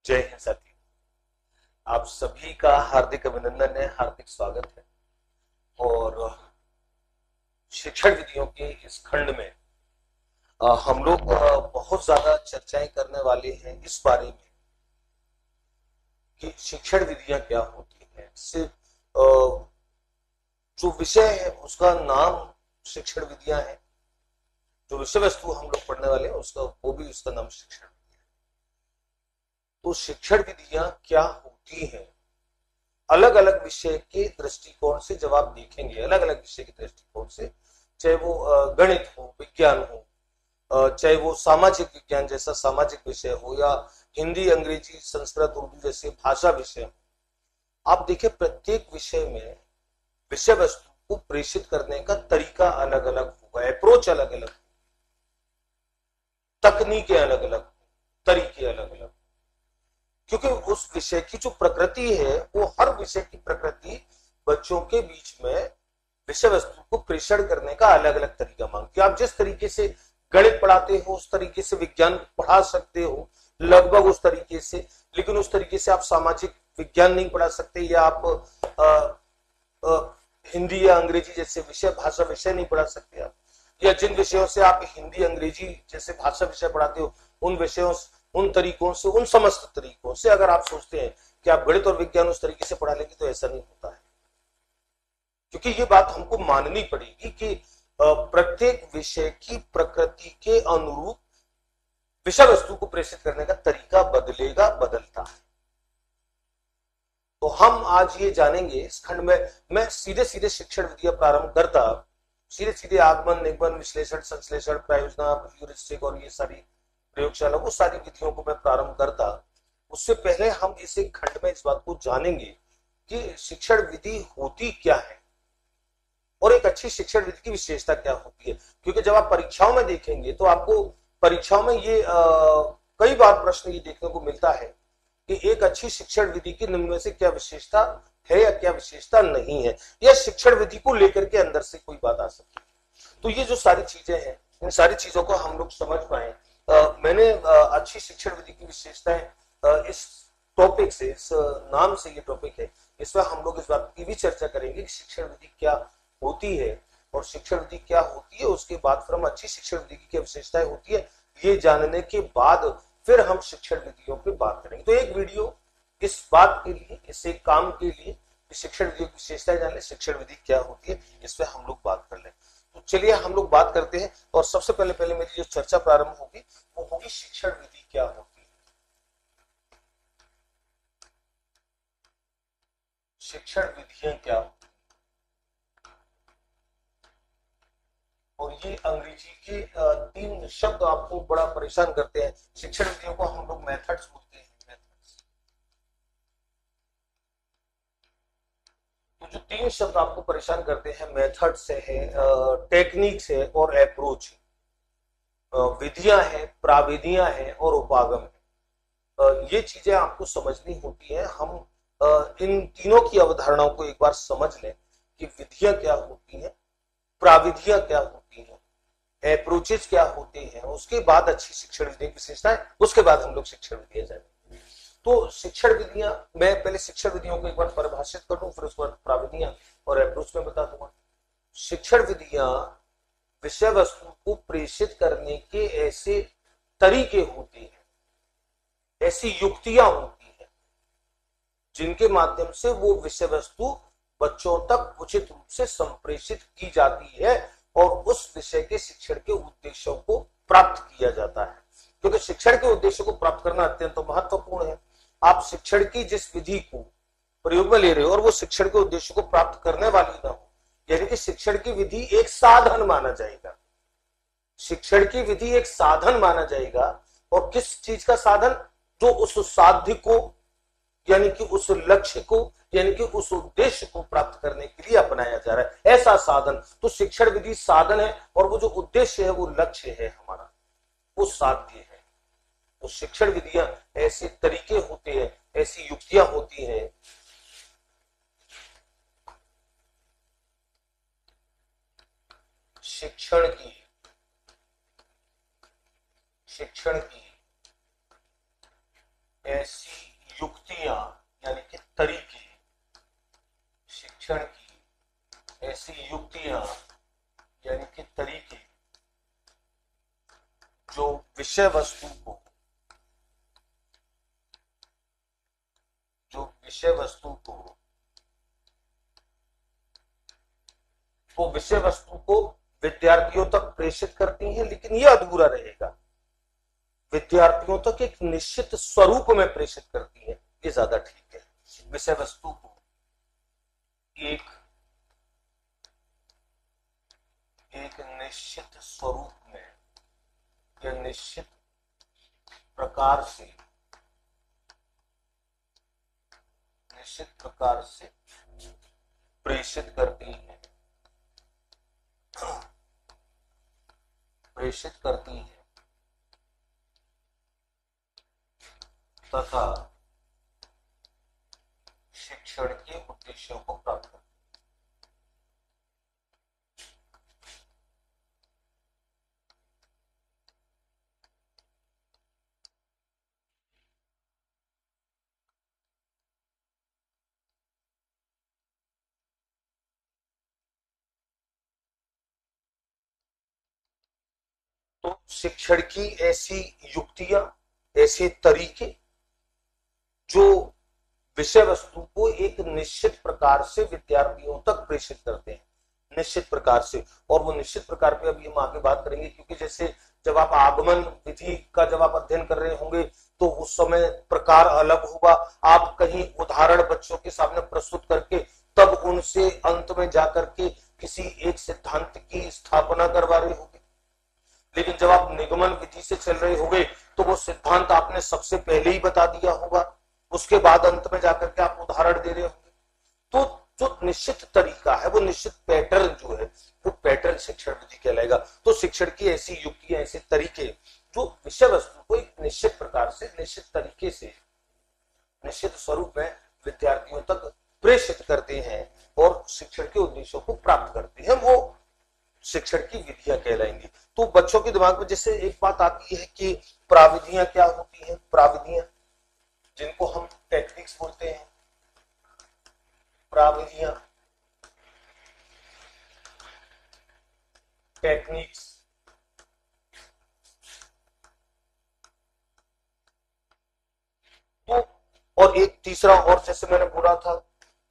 जय हिंद साथी। आप सभी का हार्दिक अभिनंदन है, हार्दिक स्वागत है। और शिक्षण विधियों के इस खंड में हम लोग बहुत ज्यादा चर्चाएं करने वाले हैं इस बारे में कि शिक्षण विधियां क्या होती हैं। सिर्फ जो विषय है उसका नाम शिक्षण विधियां है, जो विषय वस्तु हम लोग पढ़ने वाले हैं उसका वो भी उसका नाम शिक्षण विधि है। तो शिक्षण विधियां क्या होती हैं, अलग अलग विषय के दृष्टिकोण से जब आप देखेंगे, अलग अलग विषय के दृष्टिकोण से, चाहे वो गणित हो, विज्ञान हो, चाहे वो सामाजिक विज्ञान जैसा सामाजिक विषय हो, या हिंदी, अंग्रेजी, संस्कृत, उर्दू जैसे भाषा विषय हो, आप देखिए प्रत्येक विषय में विषय वस्तु को प्रेषित करने का तरीका अलग अलग होगा, अप्रोच अलग अलग, तकनीकें अलग अलग, तरीके अलग अलग, क्योंकि उस विषय की जो प्रकृति है वो हर विषय की प्रकृति बच्चों के बीच में विषय वस्तु को प्रेषण करने का अलग अलग तरीका मांगती है। आप जिस तरीके से गणित पढ़ाते हो उस तरीके से विज्ञान पढ़ा सकते हो, लगभग उस तरीके से, लेकिन उस तरीके से आप सामाजिक विज्ञान नहीं पढ़ा सकते, या आप आ, आ, हिंदी या अंग्रेजी जैसे विषय, भाषा विषय नहीं पढ़ा सकते आप, या जिन विषयों से आप हिंदी अंग्रेजी जैसे भाषा विषय पढ़ाते हो उन विषयों, उन तरीकों से, उन समस्त तरीकों से अगर आप सोचते हैं कि आप गणित और विज्ञान उस तरीके से पढ़ा लेंगे तो ऐसा नहीं होता है। क्योंकि ये बात हमको माननी पड़ेगी कि प्रत्येक विषय की प्रकृति के अनुरूप विषय वस्तु को प्रेषित करने का तरीका बदलेगा, बदलता है। तो हम आज ये जानेंगे इस खंड में। मैं सीधे सीधे शिक्षण विधियां प्रारंभ करता, सीधे सीधे आगमन, निगमन, विश्लेषण, संश्लेषण, प्रयोजना, ह्यूरिस्टिक और ये सारी प्रयोगशाला, वो सारी विधियों को मैं प्रारंभ करता। उससे पहले हम इस एक खंड में इस बात को जानेंगे कि शिक्षण विधि होती क्या है और एक अच्छी शिक्षण विधि की विशेषता क्या होती है। क्योंकि जब आप परीक्षाओं में देखेंगे तो आपको परीक्षाओं में ये कई बार प्रश्न ये देखने को मिलता है कि एक अच्छी शिक्षण विधि की निम्न में से क्या विशेषता है या क्या विशेषता नहीं है, या शिक्षण विधि को लेकर के अंदर से कोई बात आ सकती है। तो ये जो सारी चीजें हैं, इन सारी चीजों को हम लोग समझ पाए। मैंने अच्छी शिक्षण विधि की विशेषताएं इस टॉपिक से, इस नाम से ये टॉपिक है, इसमें हम लोग इस बात की भी चर्चा करेंगे कि शिक्षण विधि क्या होती है और शिक्षण विधि क्या होती है। उसके बाद फिर हम अच्छी शिक्षण विधि की क्या विशेषताएं होती है ये जानने के बाद फिर हम शिक्षण विधियों की बात करेंगे। तो एक वीडियो इस बात के लिए, इस एक काम के लिए, शिक्षण विधि की विशेषताएं जान ले, शिक्षण विधि क्या होती है, इस पर हम लोग बात कर लें। तो चलिए हम लोग बात करते हैं। और सबसे पहले पहले मेरी जो चर्चा प्रारंभ होगी वो होगी शिक्षण विधि क्या होती है। शिक्षण विधियां क्या होती है, और ये अंग्रेजी के तीन शब्द आपको बड़ा परेशान करते हैं। शिक्षण विधियों को हम लोग मेथड्स बोलते हैं, मेथड्स। तो जो तीन शब्द आपको परेशान करते हैं, मेथड से है, टेक्निक से और अप्रोच, विधियां हैं, प्राविधियां हैं और उपागम है। ये चीजें आपको समझनी होती है। हम इन तीनों की अवधारणाओं को एक बार समझ लें कि विधियां क्या होती हैं, प्राविधियां क्या होती हैं, अप्रोचेज क्या होते हैं, उसके बाद अच्छी शिक्षण विधि की विशेषताएं, उसके बाद हम लोग शिक्षण विधियां जानेंगे। तो शिक्षण विधियां, मैं पहले शिक्षण विधियों को एक बार परिभाषित कर दूं, फिर उसके बाद प्राविधियां और अप्रोच में बता दूंगा। शिक्षण विधियां विषय वस्तु को प्रेषित करने के ऐसे तरीके होते हैं, ऐसी युक्तियां होती हैं जिनके माध्यम से वो विषय वस्तु बच्चों तक उचित रूप से संप्रेषित की जाती है और उस विषय के शिक्षण के उद्देश्यों को प्राप्त किया जाता है। क्योंकि शिक्षण के उद्देश्य को प्राप्त करना अत्यंत महत्वपूर्ण है। आप शिक्षण की जिस विधि को प्रयोग में ले रहे हो और वो शिक्षण के उद्देश्य को प्राप्त करने वाली ना हो, यानी कि शिक्षण की विधि एक साधन माना जाएगा। शिक्षण की विधि एक साधन माना जाएगा। और किस चीज का साधन? जो उस साध्य को, यानी कि उस लक्ष्य को, यानी कि उस उद्देश्य को प्राप्त करने के लिए अपनाया जा रहा है, ऐसा साधन। तो शिक्षण विधि साधन है और वो जो उद्देश्य है वो लक्ष्य है हमारा, वो साध्य है। तो शिक्षण विधियां ऐसे तरीके होते हैं, ऐसी युक्तियां होती हैं शिक्षण की ऐसी युक्तियां यानी कि तरीके, शिक्षण की ऐसी युक्तियां यानी कि तरीके जो विषय वस्तु को वो विषय वस्तु को विद्यार्थियों तक प्रेषित करती हैं, लेकिन यह अधूरा रहेगा, विद्यार्थियों तक एक निश्चित स्वरूप में प्रेषित करती है, ये ज्यादा ठीक है। विषय वस्तु को एक निश्चित स्वरूप में या निश्चित प्रकार से प्रेषित करती है तथा शिक्षण के उद्देश्यों को प्राप्त करती है। तो शिक्षण की ऐसी युक्तियां, ऐसे तरीके जो विषय वस्तु को एक निश्चित प्रकार से विद्यार्थियों तक प्रेषित करते हैं, निश्चित प्रकार से। और वो निश्चित प्रकार पे अभी हम आगे बात करेंगे, क्योंकि जैसे जब आप आगमन विधि का जब आप अध्ययन कर रहे होंगे तो उस समय प्रकार अलग होगा, आप कहीं उदाहरण बच्चों के सामने प्रस्तुत करके तब उनसे अंत में जाकर के किसी एक सिद्धांत की स्थापना करवा रहे होंगे। लेकिन जब आप निगमन विधि से चल रहे होंगे तो वो सिद्धांत आपने सबसे पहले ही बता दिया होगा, उसके बाद अंत में जाकर के आप उदाहरण दे रहे होंगे। तो जो निश्चित तरीका है, वो निश्चित पैटर्न जो है, वो पैटर्न शिक्षण विधि कहलाएगा। तो शिक्षण की ऐसी युक्तियां, ऐसे तरीके जो विषय वस्तु को एक निश्चित प्रकार से, निश्चित तरीके से, निश्चित स्वरूप में विद्यार्थियों तक प्रेषित करते हैं और शिक्षण के उद्देश्यों को प्राप्त करते हैं, वो शिक्षण की विधियां कहलाएंगी। तो बच्चों के दिमाग में जैसे एक बात आती है कि प्राविधियां क्या होती हैं, प्राविधियां जिनको हम टेक्निक्स बोलते हैं, प्राविधियां, टेक्निक्स। तो और एक तीसरा, और जैसे मैंने बोला था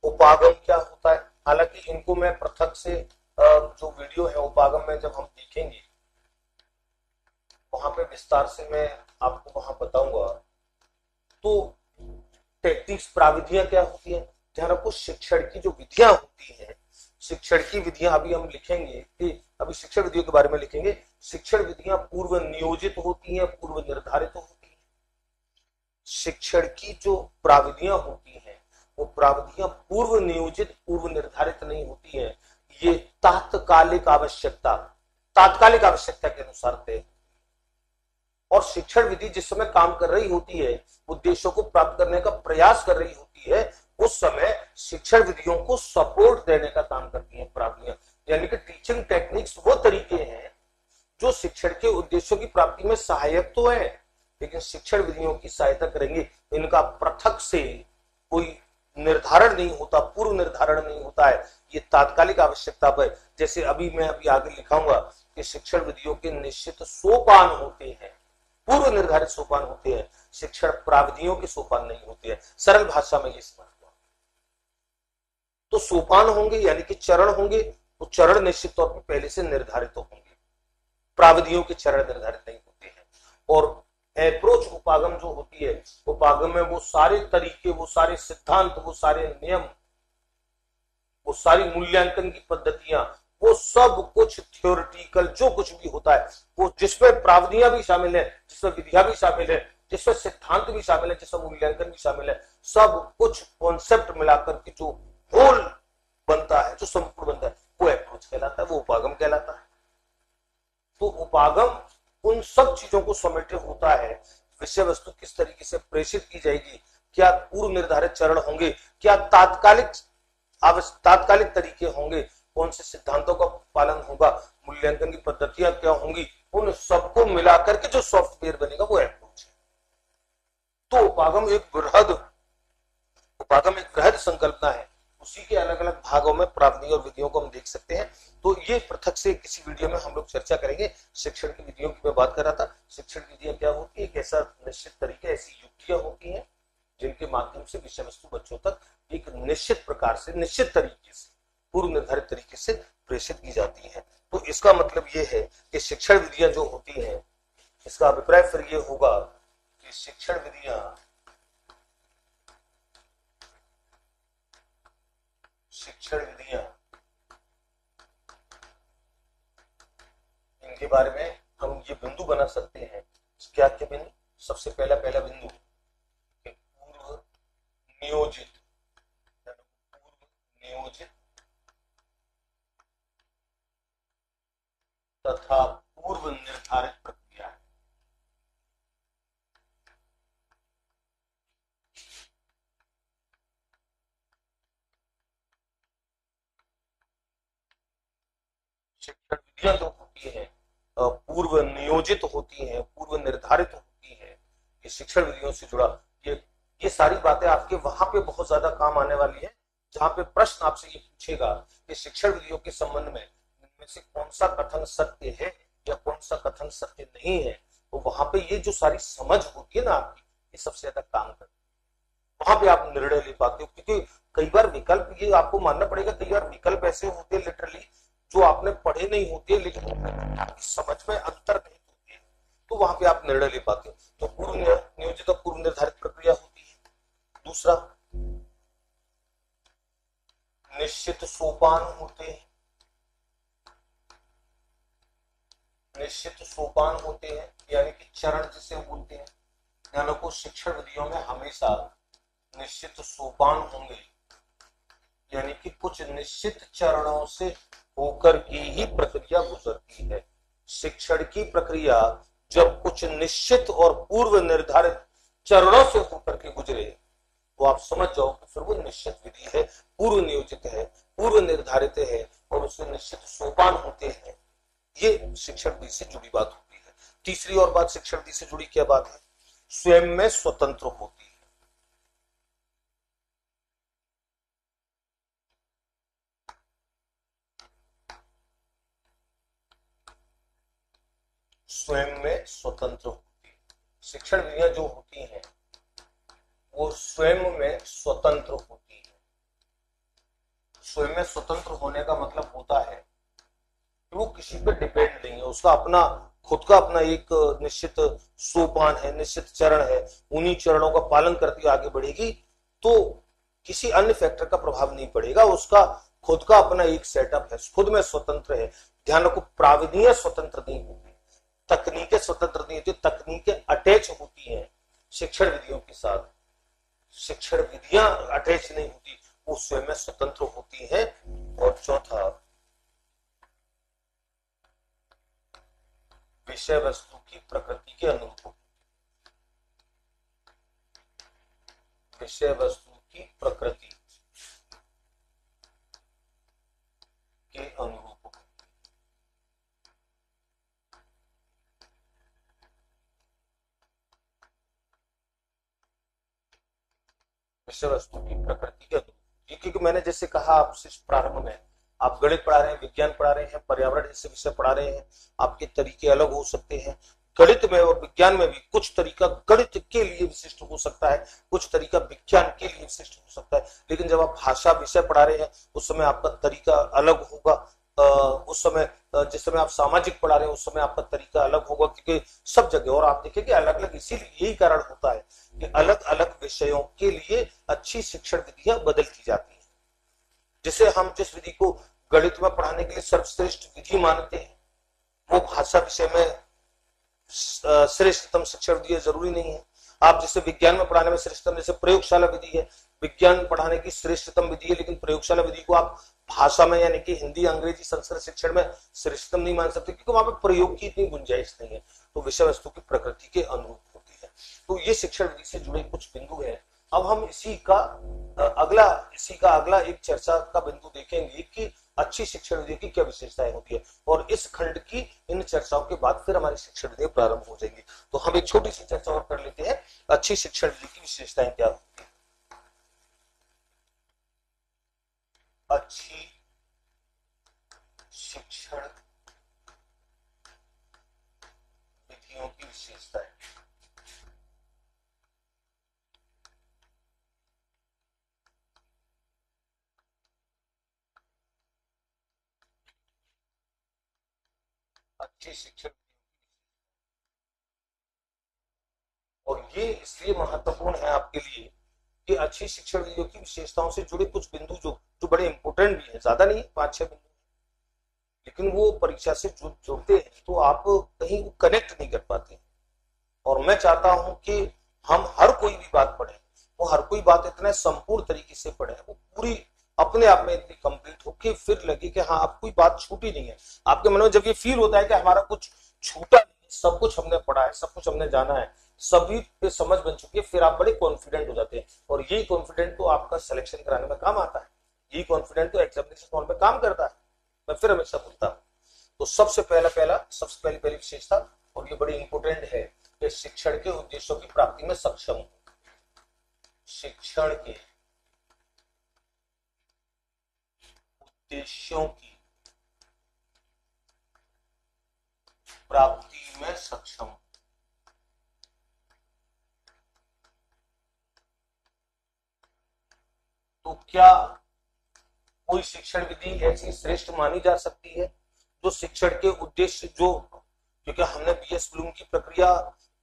उपागम क्या होता है। हालांकि इनको मैं पृथक से जो वीडियो है उपागम में जब हम देखेंगे वहां पे विस्तार से मैं आपको वहां बताऊंगा। तो टेक्निक्स, प्राविधियां क्या होती है, ध्यान रखो शिक्षण की जो विधियां होती हैं, शिक्षण की विधियां अभी हम लिखेंगे कि अभी शिक्षण विधियों के बारे में लिखेंगे। शिक्षण विधियां पूर्व नियोजित होती हैं, पूर्व निर्धारित होती हैं। शिक्षण की जो प्राविधियां होती हैं वो प्राविधियां पूर्व नियोजित, पूर्व निर्धारित नहीं होती है, ये तात्कालिक आवश्यकता के अनुसार तय। और शिक्षण विधि जिस समय काम कर रही होती है, उद्देश्यों को प्राप्त करने का प्रयास कर रही होती है, उस समय शिक्षण विधियों को सपोर्ट देने का काम करती हैं प्राविधियां। यानी कि टीचिंग टेक्निक्स वो तरीके हैं जो शिक्षण के उद्देश्यों की प्राप्ति में सहायक तो है, लेकिन शिक्षण विधियों की सहायता करेंगे। इनका पृथक से कोई निर्धारण नहीं होता, पूर्व निर्धारण नहीं होता है, ये तात्कालिक आवश्यकता पर। जैसे अभी मैं अभी आगे लिखाऊंगा कि शिक्षण विधियों के निश्चित सोपान होते हैं, पूर्व निर्धारित सोपान होते हैं, शिक्षण प्राविधियों के सोपान नहीं होते हैं। सरल भाषा में ये समझ लो। तो सोपान होंगे यानी कि चरण होंगे, तो चरण निश्चित तौर पर पहले से निर्धारित होंगे, प्राविधियों के चरण निर्धारित नहीं होते हैं। और अप्रोच उपागम जो होती है, उपागम में वो सारे तरीके, वो सारे सिद्धांत, वो सारे नियम, वो सारी मूल्यांकन की पद्धतियां, वो सब कुछ थ्योरेटिकल जो कुछ भी होता है, वो जिसमें प्राविधियां भी शामिल है, जिसमें विधियां भी शामिल है, जिसमें सिद्धांत भी शामिल है, जिसमें मूल्यांकन भी शामिल है, सब कुछ कॉन्सेप्ट मिलाकर के जो होल बनता है, जो संपूर्ण बनता है, वो अप्रोच कहलाता है, वो उपागम कहलाता है। तो उपागम उन सब चीजों को समेटे होता है। विषय वस्तु किस तरीके से प्रेषित की जाएगी, क्या पूर्व निर्धारित चरण होंगे, क्या तात्कालिक तरीके होंगे, कौन से सिद्धांतों का पालन होगा, मूल्यांकन की पद्धतियां क्या होंगी, उन सबको मिलाकर के जो सॉफ्टवेयर बनेगा वो अप्रोच है। तो उपागम एक बृहद संकल्पना है, उसी के अलग अलग भागों में प्रावधान और विधियों को हम देख सकते हैं। तो ये पृथक से किसी वीडियो में हम लोग चर्चा करेंगे। शिक्षण की विधियों की मैं बात कर रहा था। शिक्षण विधियां क्या होती है, एक ऐसा निश्चित तरीके, ऐसी युक्तियां होती हैं जिनके माध्यम से विषय वस्तु बच्चों तक एक निश्चित प्रकार से, निश्चित तरीके से, पूर्व निर्धारित तरीके से प्रेषित की जाती है। तो इसका मतलब ये है कि शिक्षण विधियां जो होती हैं, इसका अभिप्राय फिर ये होगा कि शिक्षण विधियां इनके बारे में हम ये बिंदु बना सकते हैं। क्या क्या बिंदु? सबसे पहला बिंदु पूर्व नियोजित तथा पूर्व निर्धारित प्रक्रिया है। शिक्षण विधियां जो होती है पूर्व नियोजित होती हैं, पूर्व निर्धारित होती हैं। ये शिक्षण विधियों से जुड़ा ये सारी बातें आपके वहां पे बहुत ज्यादा काम आने वाली है, जहां पे प्रश्न आपसे ये पूछेगा कि शिक्षण विधियों के संबंध में इनमें से कौन सा कथन सत्य है या कौन सा कथन सत्य नहीं है। तो वहां पे ये जो सारी समझ होती है ना आपकी, ये सबसे ज्यादा काम करती है। वहां पे आप निर्णय ले पाते हो, क्योंकि कई बार विकल्प, ये आपको मानना पड़ेगा, कई बार विकल्प ऐसे होते हैं लिटरली जो आपने पढ़े नहीं होते, लेकिन आपकी समझ में अंतर नहीं होते, तो वहां पे आप निर्णय ले पाते हो। तो पूर्व नियोजित और पूर्व निर्धारित प्रक्रिया होती है। दूसरा, निश्चित सोपान होते हैं। निश्चित सोपान होते हैं यानी कि चरण जिसे बोलते हैं। ध्यान रखो, शिक्षण विधियों में हमेशा निश्चित सोपान होंगे, यानी कि कुछ निश्चित चरणों से होकर की ही प्रक्रिया गुजरती है। शिक्षण की प्रक्रिया जब कुछ निश्चित और पूर्व निर्धारित चरणों से होकर के गुजरे, तो आप समझ जाओ कि फिर वो निश्चित विधि है, पूर्व नियोजित है, पूर्व निर्धारित है और उसमें निश्चित सोपान होते हैं। ये शिक्षण विधि से जुड़ी बात होती है। तीसरी और बात शिक्षण विधि से जुड़ी क्या बात है? स्वयं में स्वतंत्र होती है। स्वयं में स्वतंत्र होती है। शिक्षण विधियां जो होती हैं वो स्वयं में स्वतंत्र होती है। स्वयं में स्वतंत्र होने का मतलब होता है कि वो किसी पर डिपेंड नहीं है, उसका अपना खुद का अपना एक निश्चित सोपान है, निश्चित चरण है, उन्हीं चरणों का पालन करती आगे बढ़ेगी, तो किसी अन्य फैक्टर का प्रभाव नहीं पड़ेगा। उसका खुद का अपना एक सेटअप है, खुद में स्वतंत्र है। ध्यान रखो, प्राविधियां स्वतंत्र नहीं होती, तकनीकें स्वतंत्र नहीं होती, तकनीकें अटैच होती हैं शिक्षण विधियों के साथ। शिक्षण विधियां अटैच नहीं होती, वो स्वयं में स्वतंत्र होती हैं। और चौथा, विषय वस्तु की प्रकृति के अनुरूप। विषय वस्तु की प्रकृति के अनुरूप। विषय वस्तु की प्रकृति के अनुरूप, क्योंकि मैंने जैसे कहा आपसे प्रारंभ में, आप गणित पढ़ा रहे हैं, विज्ञान पढ़ा रहे हैं, पर्यावरण जैसे विषय पढ़ा रहे हैं, आपके तरीके अलग हो सकते हैं। गणित में और विज्ञान में भी कुछ तरीका गणित के लिए विशिष्ट हो सकता है, कुछ तरीका विज्ञान के लिए विशिष्ट हो सकता है। लेकिन जब आप भाषा विषय पढ़ा रहे हैं उस समय आपका तरीका अलग होगा। उस समय जिस समय आप सामाजिक पढ़ा रहे हैं उस समय आपका तरीका अलग होगा, क्योंकि सब जगह, और आप देखेंगे अलग अलग, इसीलिए यही कारण होता है कि अलग अलग विषयों के लिए अच्छी शिक्षण विधियां बदलती जाती है। जिसे हम जिस विधि को गणित में पढ़ाने के लिए सर्वश्रेष्ठ विधि मानते हैं, वो भाषा विषय में श्रेष्ठतम शिक्षण विधि जरूरी नहीं है। आप जिसे विज्ञान में पढ़ाने में श्रेष्ठतम, जैसे प्रयोगशाला विधि है, विज्ञान पढ़ाने की श्रेष्ठतम विधि है, लेकिन प्रयोगशाला विधि को आप भाषा में यानी कि हिंदी, अंग्रेजी, संस्कृत शिक्षण में श्रेष्ठतम नहीं मान सकते, क्योंकि वहां पर प्रयोग की इतनी गुंजाइश नहीं है। तो विषय वस्तु की प्रकृति के अनुरूप होती है। तो ये शिक्षण विधि से जुड़े कुछ बिंदु है। अब हम इसी का अगला एक चर्चा का बिंदु देखेंगे कि अच्छी शिक्षण विधियों की क्या विशेषताएं होती है, और इस खंड की इन चर्चाओं के बाद फिर हमारी शिक्षण विधियां प्रारंभ हो जाएंगी। तो हम एक छोटी सी चर्चा और कर लेते हैं, अच्छी शिक्षण विधि की विशेषताएं क्या होती है। अच्छी शिक्षण विधियों की विशेषताएं। अच्छी शिक्षण, और ये इसलिए महत्वपूर्ण है आपके लिए कि अच्छी शिक्षण विधियों की विशेषताओं से जुड़े कुछ बिंदु जो जो बड़े इंपॉर्टेंट भी हैं, ज्यादा नहीं, 5-6 बिंदु, लेकिन वो परीक्षा से जुड़ते हैं तो आप कहीं कनेक्ट नहीं कर पाते। और मैं चाहता हूं कि हम हर कोई भी बात पढ़े, वो हर कोई बात इतना संपूर्ण तरीके से पढ़े, वो पूरी अपने आप में इतनी कंप्लीट हो कि फिर लगे कि हाँ अब कोई बात छूटी नहीं है। आपके मन में जब ये फील होता है कि हमारा कुछ छूटा नहीं, सब कुछ हमने पढ़ा है, सब कुछ हमने जाना है, सभी पे समझ बन चुकी है, फिर आप बड़े कॉन्फिडेंट हो जाते हैं। और यही कॉन्फिडेंट तो आपका सिलेक्शन कराने में काम आता है, यही कॉन्फिडेंट तो एग्जामिनेशन हॉल में काम करता है। मैं फिर हमेशा बोलता हूँ, तो सबसे पहली विशेषता, और ये बड़ी इंपॉर्टेंट है, कि शिक्षण के उद्देश्यों की प्राप्ति में सक्षम हो। शिक्षण के उद्देश्यों की प्राप्ति में सक्षम। तो क्या कोई शिक्षण विधि ऐसी श्रेष्ठ मानी जा सकती है जो शिक्षण के उद्देश्य जो, क्योंकि हमने बीएस ब्लूम की प्रक्रिया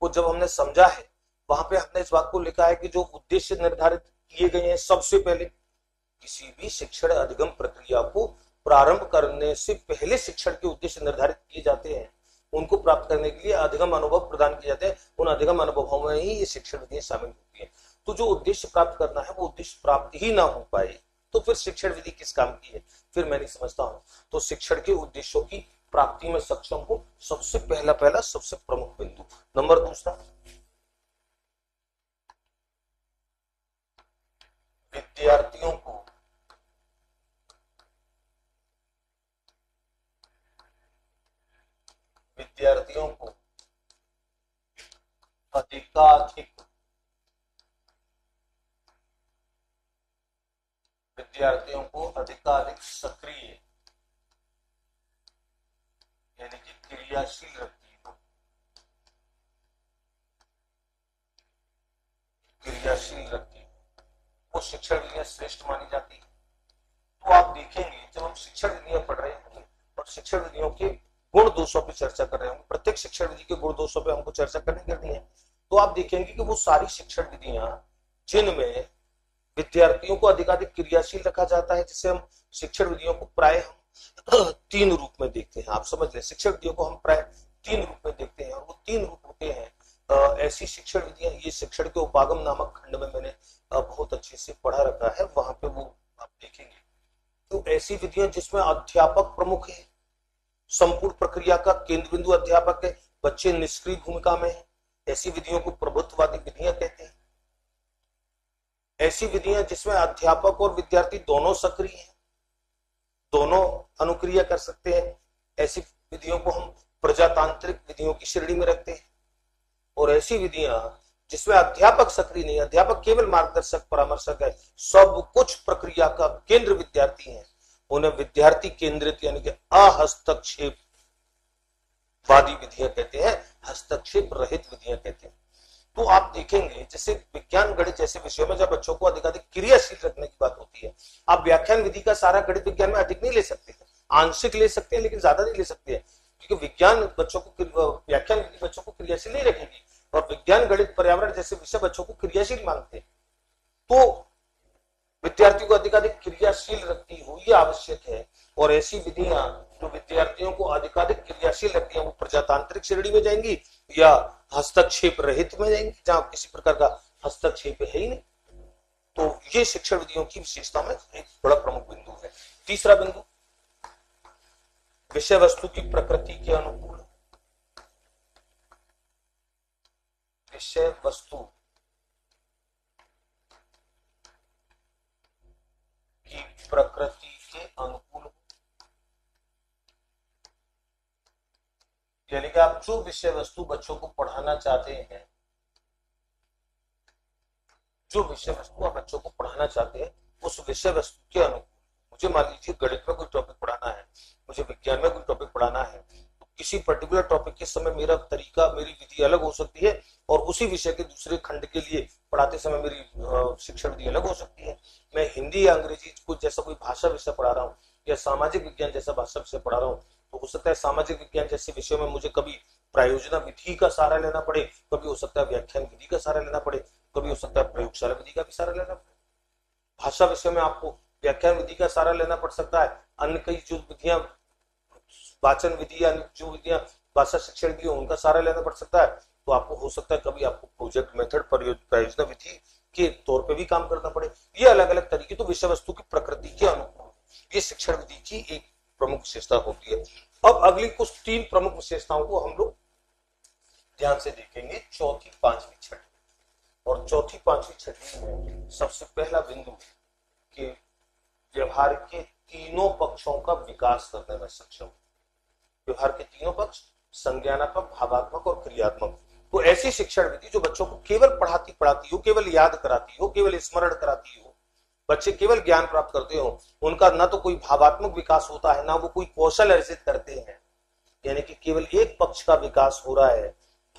को जब हमने समझा है, वहां पे हमने इस बात को लिखा है कि जो उद्देश्य निर्धारित किए गए हैं, सबसे पहले किसी भी शिक्षण अधिगम प्रक्रिया को प्रारंभ करने से पहले शिक्षण के उद्देश्य निर्धारित किए जाते हैं, उनको प्राप्त करने के लिए अधिगम अनुभव प्रदान किए जाते हैं, उन अधिगम अनुभवों में ही ये शिक्षण विधियां शामिल होती है। तो जो उद्देश्य प्राप्त करना है वो उद्देश्य प्राप्त ही ना हो पाए तो फिर शिक्षण विधि किस काम की है, फिर मैं नहीं समझता हूं। तो शिक्षण के उद्देश्यों की प्राप्ति में सक्षम हो, सबसे पहला सबसे प्रमुख बिंदु। नंबर दूसरा, विद्यार्थियों को विद्यार्थियों को अधिकाधिक विद्यार्थियों को अधिकाधिक सक्रिय यानी कि क्रियाशील रखती है, क्रियाशील रखती है, वो शिक्षण विधियां श्रेष्ठ मानी जाती है। तो आप देखेंगे जब हम शिक्षण विधियां पढ़ रहे होंगे और शिक्षण विधियों के गुण दोषों पर चर्चा कर रहे होंगे, प्रत्येक शिक्षण विधि के गुण दोषों पर हमको चर्चा करनी है, तो आप देखेंगे कि वो सारी शिक्षण विधियां जिनमें विद्यार्थियों को अधिकाधिक क्रियाशील रखा जाता है, जिसे हम शिक्षण विधियों को प्राय हम 3 रूप में देखते हैं। आप समझ लें, शिक्षण विधियों को हम प्राय 3 रूप में देखते हैं, और वो 3 रूप होते हैं। ऐसी शिक्षण विधियां, ये शिक्षण के उपागम नामक खंड में मैंने बहुत अच्छे से पढ़ा रखा है, वहां पे वो आप देखेंगे। तो ऐसी विधियां जिसमें अध्यापक प्रमुख है, संपूर्ण प्रक्रिया का केंद्र बिंदु अध्यापक है, बच्चे निष्क्रिय भूमिका में है, ऐसी विधियों को प्रभुत्ववादी विधियां कहते हैं। ऐसी विधियां जिसमें अध्यापक और विद्यार्थी दोनों सक्रिय हैं, दोनों अनुक्रिया कर सकते हैं, ऐसी विधियों को हम प्रजातांत्रिक विधियों की श्रेणी में रखते हैं। और ऐसी विधियां जिसमें अध्यापक सक्रिय नहीं, अध्यापक केवल मार्गदर्शक परामर्शक है, सब कुछ प्रक्रिया का केंद्र विद्यार्थी है, उन्हें विद्यार्थी केंद्रित यानी कि अहस्तक्षेप वादी विधियां कहते हैं, हस्तक्षेप रहित विधियां कहते हैं। तो आप देखेंगे जैसे विज्ञान गणित जैसे विषयों में जब बच्चों को अधिकाधिक क्रियाशील रखने की बात होती है, आप व्याख्यान विधि का सारा गणित विज्ञान में अधिक नहीं ले सकते, आंशिक ले सकते हैं लेकिन ज्यादा नहीं ले सकते हैं, क्योंकि विज्ञान बच्चों को, व्याख्यान विधि बच्चों को क्रियाशील नहीं रखेगी, और विज्ञान गणित पर्यावरण जैसे विषय बच्चों को क्रियाशील मांगते हैं। तो विद्यार्थियों को अधिकाधिक क्रियाशील रखती हो ये आवश्यक है। और ऐसी विधियां जो विद्यार्थियों को अधिकाधिक क्रियाशील रखती हैं वो प्रजातांत्रिक श्रेणी में जाएंगी या हस्तक्षेप रहित में जाएंगी, जहां किसी प्रकार का हस्तक्षेप है ही नहीं। तो ये शिक्षण विधियों की विशेषता में एक बड़ा प्रमुख बिंदु है। तीसरा बिंदु, विषय वस्तु की प्रकृति के अनुकूल, विषय वस्तु की प्रकृति के अनुकूल, यानी कि आप जो विषय वस्तु बच्चों को पढ़ाना चाहते हैं, जो विषय वस्तु आप बच्चों को पढ़ाना चाहते हैं उस विषय वस्तु के अनुकूल, मुझे मान लीजिए गणित में कोई टॉपिक पढ़ाना है, मुझे विज्ञान में कोई टॉपिक पढ़ाना है, तो किसी पर्टिकुलर टॉपिक के समय मेरा तरीका, मेरी विधि अलग हो सकती है और उसी विषय के दूसरे खंड के लिए पढ़ाते समय मेरी शिक्षण विधि अलग हो सकती है। मैं हिंदी या अंग्रेजी कुछ जैसा कोई भाषा विषय पढ़ा रहा हूँ या सामाजिक विज्ञान जैसा भाषा विषय पढ़ा रहा हूँ, तो हो सकता है सामाजिक विज्ञान जैसे विषय में मुझे कभी प्रायोजना विधि का सहारा लेना पड़े, कभी हो सकता है व्याख्यान विधि का सहारा लेना पड़े, कभी हो सकता है प्रयोगशाला विधि का भी सहारा लेना पड़े। भाषा विषय में आपको व्याख्यान विधि का सहारा लेना पड़ सकता है, अन्य कई जो विधियां, वाचन विधि या जो विधियां भाषा शिक्षण की उनका सहारा लेना पड़ सकता है। तो आपको हो सकता है कभी आपको प्रोजेक्ट मेथड, परियोजना विधि के तौर पे भी काम करना पड़े। ये अलग अलग तरीके, तो विषय वस्तु की प्रकृति के अनुकूल ये शिक्षण विधि की एक प्रमुख विशेषता होती है। अब अगली कुछ 3 प्रमुख विशेषताओं को हम लोग ध्यान से देखेंगे, चौथी, पांचवी, छठी। और चौथी, पांचवी, छठी में सबसे पहला बिंदु कि व्यवहार के तीनों पक्षों का विकास करने में सक्षम। व्यवहार के तीनों पक्ष, संज्ञानात्मक, भावात्मक और क्रियात्मक। तो ऐसी शिक्षण विधि जो बच्चों को केवल पढ़ाती हो, केवल याद कराती हो, केवल स्मरण कराती हो, बच्चे केवल ज्ञान प्राप्त करते हो, उनका ना तो कोई भावात्मक विकास होता है, ना वो कोई कौशल अर्जित करते हैं, यानी कि केवल एक पक्ष का विकास हो रहा है,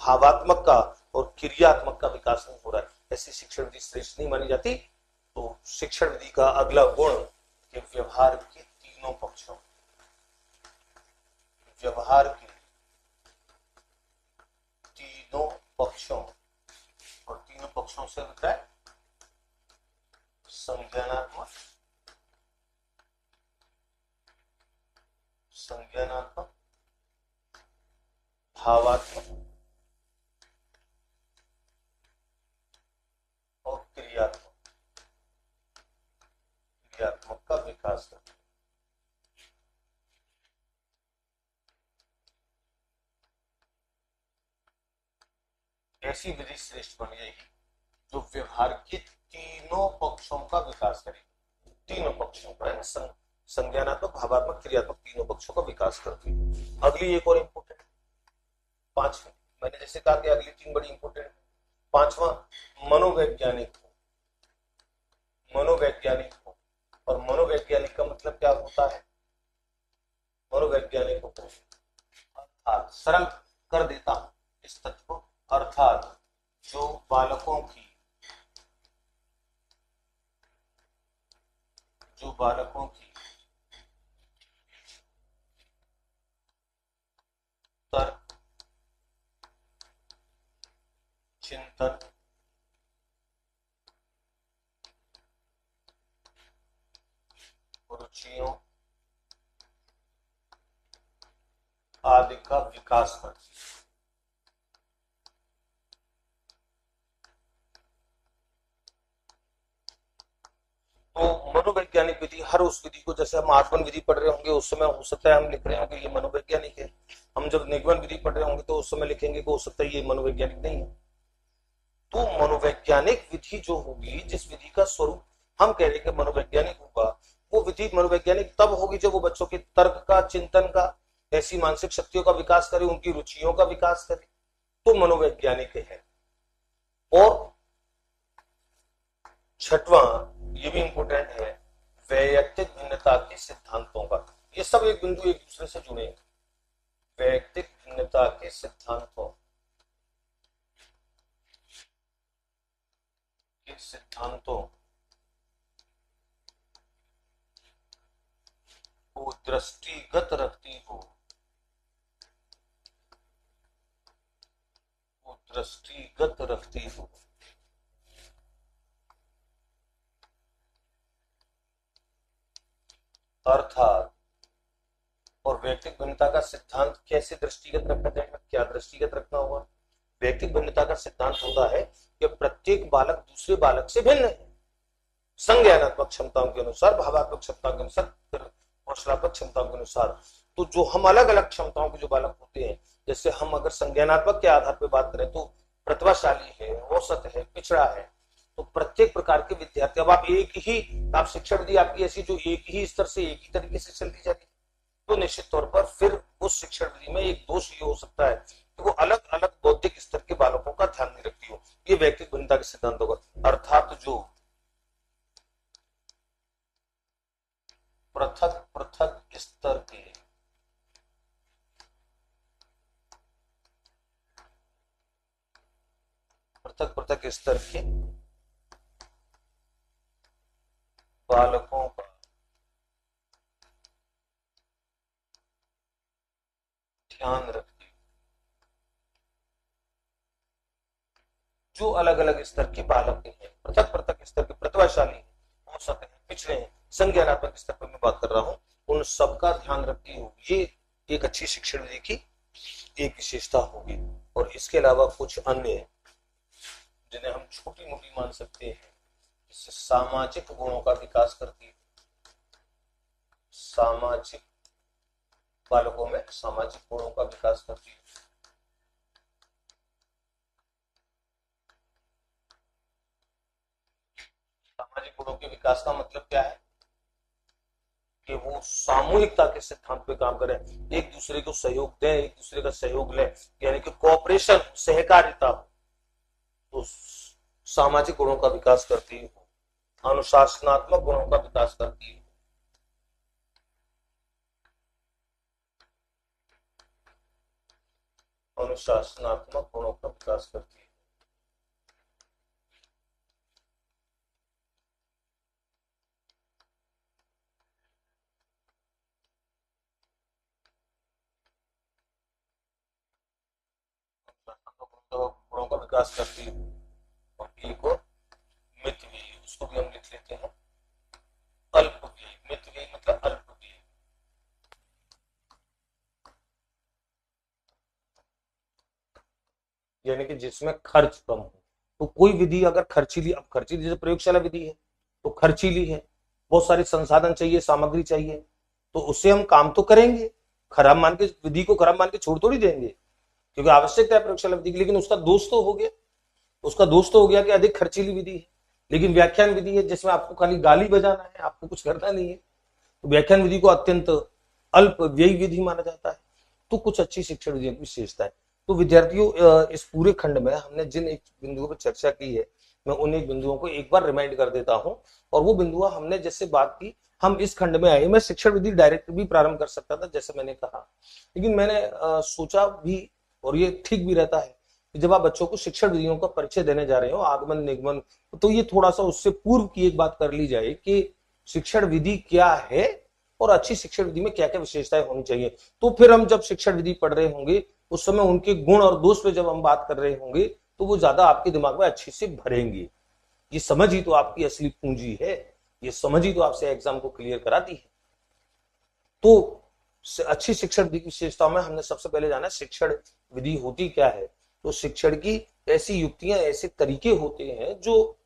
भावात्मक का और क्रियात्मक का विकास नहीं हो रहा है, ऐसी शिक्षण विधि श्रेष्ठ नहीं मानी जाती। तो शिक्षण विधि का अगला गुण कि व्यवहार के तीनों पक्षों, व्यवहार के तीनों पक्षों, और तीनों पक्षों से होता है संज्ञानात्मक, संज्ञानात्मक, भावात्मक और क्रियात्मक, क्रियात्मक का विकास करना। ऐसी विधि श्रेष्ठ बन जाएगी जो व्यवहार के तीनों पक्षों का विकास करेगी, तीनों पक्षों का, संज्ञानात्मक, भावात्मक, क्रियात्मक, तीनों पक्षों का विकास करती है। अगली एक और इंपोर्टेंट, पांचवी, मैंने जैसे कहा कि अगली 3 बड़ी इंपोर्टेंट। पांचवा, मनोवैज्ञानिक हो, मनोवैज्ञानिक हो। और मनोवैज्ञानिक का मतलब क्या होता है? मनोवैज्ञानिक हो अर्थात, सरल कर देता हूं इस तथ्य को, अर्थात जो बालकों की तर्क, चिंतन, रुचियों आदि का विकास करती है। तो मनोवैज्ञानिक विधि, हर उस विधि को, जैसे हम आगमन विधि पढ़ रहे होंगे उस समय हो सकता है हम लिख रहे होंगे ये मनोवैज्ञानिक है, हम जब निगमन विधि पढ़ रहे होंगे तो उस समय लिखेंगे कि हो सकता है ये मनोवैज्ञानिक नहीं है। तो मनोवैज्ञानिक विधि जो होगी, जिस विधि का स्वरूप हम कह रहे हैं कि मनोवैज्ञानिक होगा, वो विधि मनोवैज्ञानिक तब होगी जब वो बच्चों के तर्क का, चिंतन का, ऐसी मानसिक शक्तियों का विकास करे, उनकी रुचियों का विकास करे, तो मनोवैज्ञानिक है। और छठवां, ये भी इंपोर्टेंट है, वैयक्तिक भिन्नता के सिद्धांतों का। ये सब एक बिंदु एक दूसरे से जुड़े हैं। वैयक्तिक भिन्नता के सिद्धांतों को दृष्टिगत रखती हो, दृष्टिगत रखती हो। अर्थात, और व्यक्तिगत भिन्नता का सिद्धांत कैसे दृष्टिगत रखा जाएगा, क्या दृष्टिगत रखना होगा? व्यक्तिगत भिन्नता का सिद्धांत होता है कि प्रत्येक बालक दूसरे बालक से भिन्न है, संज्ञानात्मक क्षमताओं के अनुसार, भावात्मक क्षमताओं के अनुसार, कौशलात्मक क्षमताओं के अनुसार। तो जो हम अलग अलग क्षमताओं के जो बालक होते हैं, जैसे हम अगर संज्ञानात्मक के आधार पर बात करें तो प्रतिभाशाली है, औसत है, पिछड़ा है, तो प्रत्येक प्रकार के विद्यार्थी, अब आप एक ही, आप शिक्षा विधि आपकी ऐसी जो एक ही स्तर से एक ही तरीके से चलती जाती है, तो निश्चित तौर पर फिर उस शिक्षण विधि में एक दोष ये हो सकता है कि वो अलग अलग बौद्धिक स्तर के बालकों का ध्यान नहीं रखती हो। ये व्यक्तिगत भिन्नता के सिद्धांतों का अर्थात जो पृथक पृथक स्तर के पृथक पृथक स्तर के बालकों का ध्यान रखती, जो अलग अलग स्तर के बालक हैं, पृथक पृथक स्तर के प्रतिभाशाली हो सकते हैं, पिछड़े हैं, संज्ञानात्मक स्तर पर मैं बात कर रहा हूं, उन सबका ध्यान रखती हो, ये एक अच्छी शिक्षण विधि की एक विशेषता होगी। और इसके अलावा कुछ अन्य जिन्हें हम छोटी मोटी मान सकते हैं, इससे सामाजिक गुणों का विकास करती है, सामाजिक बालकों में सामाजिक गुणों का विकास करती है। सामाजिक गुणों के विकास का मतलब क्या है कि वो सामूहिकता के सिद्धांत पे काम करें, एक दूसरे को सहयोग दें, एक दूसरे का सहयोग लें, यानी कि कोऑपरेशन, सहकारिता। तो सामाजिक गुणों का विकास करती है, अनुशासनात्मक गुणों का विकास करती है, अनुशासनात्मक गुणों का विकास करती है। गुणों का विकास करती है। और एक और मितव्ययी, उसको भी हम लिख लेते हैं अल्पव्ययी। मितव्ययी मतलब अल्पव्ययी, यानी कि जिसमें खर्च कम हो। तो कोई विधि अगर खर्चीली, अब खर्चीली जैसे प्रयोगशाला विधि है तो खर्चीली है, बहुत सारे संसाधन चाहिए, सामग्री चाहिए, तो उससे हम काम तो करेंगे, खराब मान के विधि को खराब मान के छोड़ थोड़ी देंगे, क्योंकि आवश्यकता है प्रयोगशाला विधि की। लेकिन उसका दोष तो हो गया, उसका दोष तो हो गया कि अधिक खर्चीली विधि है। लेकिन व्याख्यान विधि है जिसमें आपको खाली गाली बजाना है, आपको कुछ करना नहीं है, तो व्याख्यान विधि को अत्यंत अल्प व्ययी विधि माना जाता है। तो कुछ अच्छी शिक्षण विधियों की विशेषता है। तो विद्यार्थियों, इस पूरे खंड में हमने जिन एक बिंदुओं पर चर्चा की है, मैं उन एक बिंदुओं को एक बार रिमाइंड कर देता हूं। और वो बिंदुआ हमने जैसे बात की, हम इस खंड में आए, मैं शिक्षण विधि डायरेक्ट भी प्रारंभ कर सकता था जैसे मैंने कहा, लेकिन मैंने सोचा भी, और ये ठीक भी रहता है कि जब आप बच्चों को शिक्षण विधियों का परिचय देने जा रहे हो, आगमन निगमन, तो ये थोड़ा सा उससे पूर्व की एक बात कर ली जाए कि शिक्षण विधि क्या है और अच्छी शिक्षण विधि में क्या क्या विशेषताएं होनी चाहिए। तो फिर हम जब शिक्षण विधि पढ़ रहे होंगे उस समय उनके गुण और दोष पे जब हम बात कर रहे होंगे तो वो ज्यादा आपके दिमाग में अच्छे से भरेंगे। ये समझ ही तो आपकी असली पूंजी है, ये समझ ही तो आपसे एग्जाम को क्लियर कराती है। तो अच्छी शिक्षण विधि की विशेषताओं में हमने सबसे पहले जाना शिक्षण विधि होती क्या है। तो शिक्षण की ऐसी युक्तियां, ऐसे तरीके होते हैं जो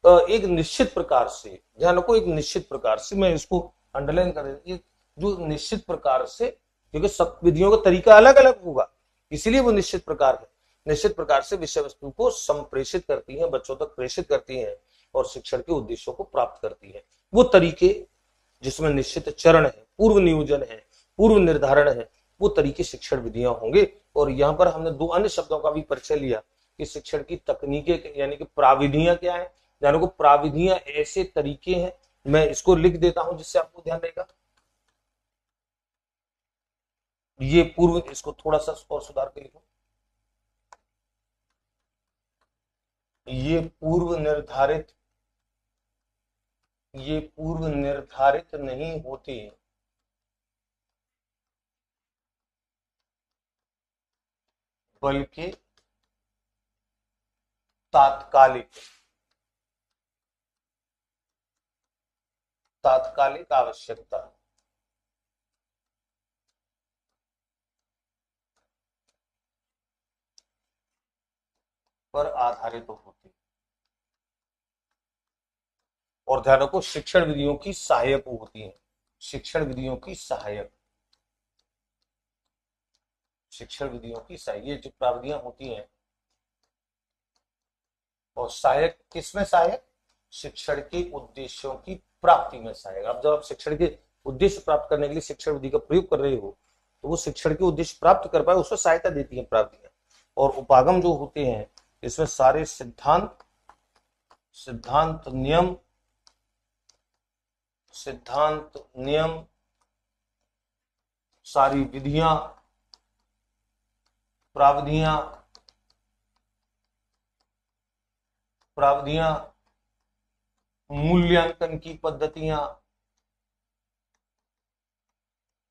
एक निश्चित प्रकार से, ध्यान रखो, एक निश्चित प्रकार से, मैं इसको अंडरलाइन कर देती, जो निश्चित प्रकार से, क्योंकि सब विधियों का तरीका अलग अलग होगा, इसीलिए वो निश्चित प्रकार है, निश्चित प्रकार से विषय वस्तु को संप्रेषित करती हैं, बच्चों तक प्रेषित करती हैं और शिक्षण के उद्देश्यों को प्राप्त करती है। वो तरीके जिसमें निश्चित चरण है, पूर्व नियोजन है, पूर्व निर्धारण है, वो तरीके शिक्षण विधियां होंगे। और यहां पर हमने दो अन्य शब्दों का भी परिचय लिया कि शिक्षण की तकनीकें यानी कि प्राविधियां क्या है। ध्यान को, प्राविधियां ऐसे तरीके हैं, मैं इसको लिख देता हूं जिससे आपको ध्यान रहेगा। ये पूर्व, इसको थोड़ा सा और सुधार के लिखो, ये पूर्व निर्धारित, ये पूर्व निर्धारित नहीं होती, बल्कि तात्कालिक, तात्कालिक आवश्यकता पर आधारित होती। और ध्यान रखो, शिक्षण विधियों की सहायक होती हैं, शिक्षण विधियों की सहायक, शिक्षण विधियों की सहायक, ये जो प्राविधियां होती हैं, और सहायक किसमें सहायक, शिक्षण के उद्देश्यों की प्राप्ति में सहायक। अब जब आप शिक्षण के उद्देश्य प्राप्त करने के लिए शिक्षण विधि का प्रयोग कर रहे हो तो वो शिक्षण के उद्देश्य प्राप्त कर पाए उसमें सहायता देती है प्राप्तियां। और उपागम जो होते हैं इसमें सारे सिद्धांत नियम सारी विधियां प्राविधियां मूल्यांकन की पद्धतियां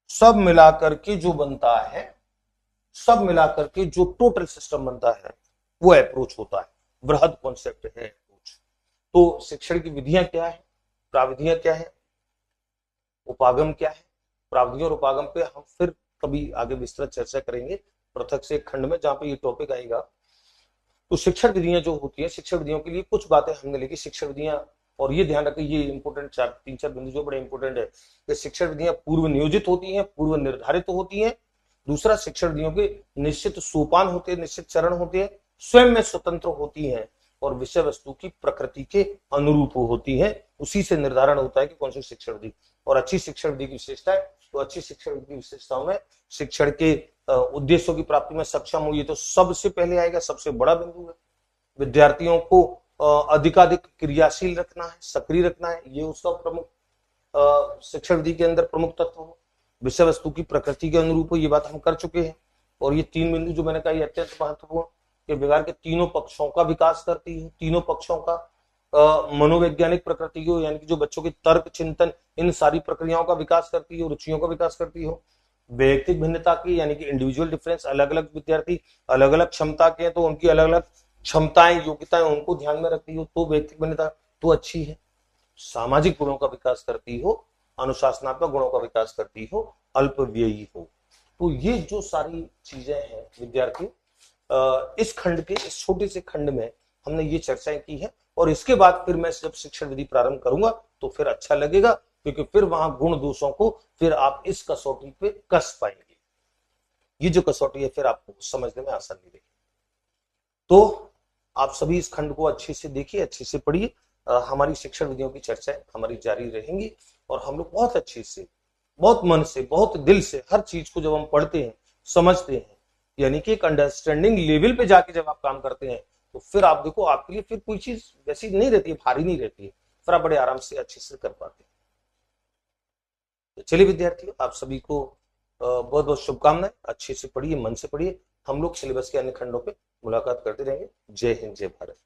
सब मिलाकर के जो बनता है, सब मिलाकर के जो टोटल सिस्टम बनता है वो अप्रोच होता है, वृहद कॉन्सेप्ट है अप्रोच। तो शिक्षण की विधियां क्या है, प्राविधियां क्या है, उपागम क्या है। प्राविधियों और उपागम पे हम फिर कभी आगे विस्तृत चर्चा करेंगे पृथक से एक खंड में जहां पे ये टॉपिक आएगा। तो शिक्षण विधियां जो होती है, शिक्षण विधियों के लिए कुछ बातें हमने लिखी। शिक्षण विधियां, और ये ध्यान रखें, ये इंपोर्टेंट 3-4 बिंदु जो बड़े इंपोर्टेंट है कि शिक्षण विधियां पूर्व नियोजित होती हैं, पूर्व निर्धारित होती हैं। दूसरा, शिक्षण विधियों के निश्चित सोपान होते हैं, निश्चित चरण होते हैं, स्वयं में स्वतंत्र होती हैं और विषय वस्तु की प्रकृति के अनुरूप होती है। उसी से निर्धारण होता है कि कौन सी शिक्षण विधि। और अच्छी शिक्षण विधि की विशेषता है, तो अच्छी शिक्षण विधि की विशेषताओं में शिक्षण के उद्देश्यों की प्राप्ति में सक्षम हो, ये तो सबसे पहले आएगा, सबसे बड़ा बिंदु है। विद्यार्थियों को अधिकाधिक क्रियाशील रखना है, सक्रिय रखना है, ये उसका प्रमुख शिक्षण विधि के अंदर प्रमुख तत्व हो। विषय वस्तु की प्रकृति के अनुरूप हो, ये बात हम कर चुके हैं। और ये 3 बिंदु जो मैंने कहा ये अत्यंत महत्वपूर्ण कि व्यवहार के तीनों पक्षों का विकास करती है, तीनों पक्षों का मनोवैज्ञानिक प्रकृति को, यानी कि जो बच्चों के तर्क चिंतन इन सारी प्रक्रियाओं का विकास करती हो, रुचियों का विकास करती हो। व्यक्तिगत भिन्नता की, यानी कि इंडिविजुअल डिफरेंस, अलग अलग विद्यार्थी अलग अलग क्षमता के हैं तो उनकी अलग अलग क्षमताएं योग्यताएं उनको ध्यान में रखती हो तो व्यक्तिगत भिन्नता तो अच्छी है। सामाजिक गुणों का विकास करती हो, अनुशासनात्मक गुणों का विकास करती हो, अल्पव्ययी हो। तो ये जो सारी चीजें हैं विद्यार्थी, इस खंड के, इस छोटे से खंड में हमने ये चर्चाएं की है। और इसके बाद फिर मैं जब शिक्षण विधि प्रारंभ करूंगा तो फिर अच्छा लगेगा, क्योंकि फिर वहां गुण दोषों को फिर आप इस कसौटी पे कस पाएंगे। ये जो कसौटी है फिर आपको समझने में आसानी रहेगी। तो आप सभी इस खंड को अच्छे से देखिए, अच्छे से पढ़िए। हमारी शिक्षण विधियों की चर्चाएं हमारी जारी रहेंगी और हम लोग बहुत अच्छे से, बहुत मन से, बहुत दिल से हर चीज को जब हम पढ़ते हैं, समझते हैं, यानी कि एक अंडरस्टैंडिंग लेवल पे जाके जब आप काम करते हैं तो फिर आप देखो आपके लिए फिर कोई चीज वैसी नहीं रहती है, भारी नहीं रहती है, फिर आप बड़े आराम से अच्छे से कर पाते हैं। तो चलिए विद्यार्थियों, आप सभी को बहुत बहुत शुभकामनाएं। अच्छे से पढ़िए, मन से पढ़िए। हम लोग सिलेबस के अन्य खंडों पे मुलाकात करते रहेंगे। जय हिंद, जय भारत।